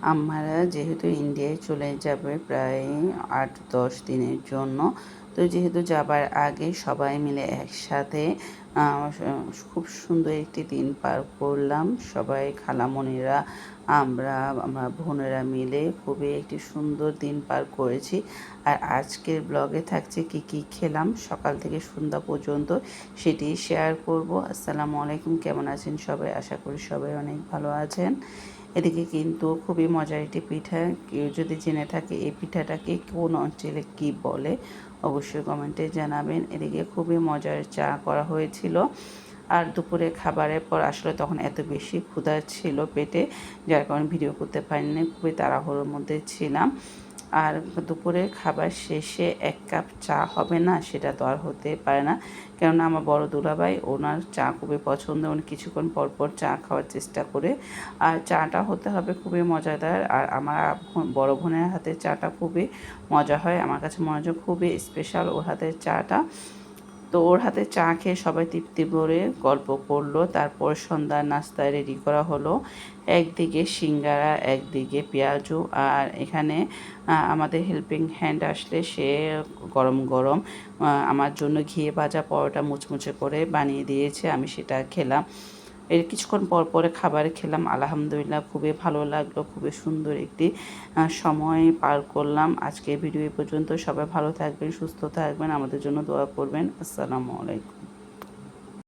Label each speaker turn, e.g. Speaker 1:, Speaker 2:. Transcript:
Speaker 1: আমরা যেহেতু ইন্ডিয়ায় চলে যাবে প্রায় ৮-১০ দিনের জন্য, তো যেহেতু যাবার আগে সবাই মিলে একসাথে খুব সুন্দর একটি দিন পার করলাম। সবাই খালামণিরা আমরা বোনেরা মিলে খুবই একটি সুন্দর দিন পার করেছি। আর আজকের ব্লগে থাকছে কি খেলাম সকাল থেকে সন্ধ্যা পর্যন্ত, সেটি শেয়ার করব। আসসালামু আলাইকুম, কেমন আছেন সবাই? আশা করি সবাই অনেক ভালো আছেন। এদিকে কিন্তু খুবই মজার একটি পিঠা, কেউ যদি জেনে থাকে এই পিঠাটাকে কোন অঞ্চলে কি বলে অবশ্যই কমেন্টে জানাবেন। এদিকে খুবই মজার চা করা হয়েছিল। আর দুপুরে খাবারের পর আসলে তখন এত বেশি ক্ষুধা ছিল পেটে, যার কারণে ভিডিও করতে পারিনি, খুবই তাড়াহুড়োর মধ্যে ছিলাম। আর দুপুরের খাবার শেষে ১ কাপ চা হবে না, সেটা তো আর হতে পারে না। কেননা আমার বড় দুলাভাই, ওনার চা খুবই পছন্দ, উনি কিছুক্ষণ পর পর চা খাওয়ার চেষ্টা করে। আর চাটা হতে হবে খুবই মজাদার। আর আমার বড় বোনের হাতের চাটা খুবই মজা হয়, আমার কাছে মনে হয় খুবই স্পেশাল ওর হাতের চাটা। তো ওর হাতে চা খেয়ে সবাই তৃপ্তি ভরে গল্প করলো। তারপর সন্ধ্যার নাস্তায় রেডি করা হলো, একদিকে সিঙ্গারা, একদিকে পেঁয়াজু। আর এখানে আমাদের হেল্পিং হ্যান্ড আসলে সে গরম গরম আমার জন্য ঘিয়ে ভাজা পরোটা মুচমুচে করে বানিয়ে দিয়েছে, আমি সেটা খেলাম। এর কিছুক্ষণ পর পরে খাবার খেলাম, আলহামদুলিল্লাহ খুবই ভালো লাগলো, খুবই সুন্দর একটি সময় পার করলাম। আজকের ভিডিও এই পর্যন্ত। সবাই ভালো থাকবেন, সুস্থ থাকবেন, আমাদের জন্য দোয়া করবেন। আসসালামু আলাইকুম।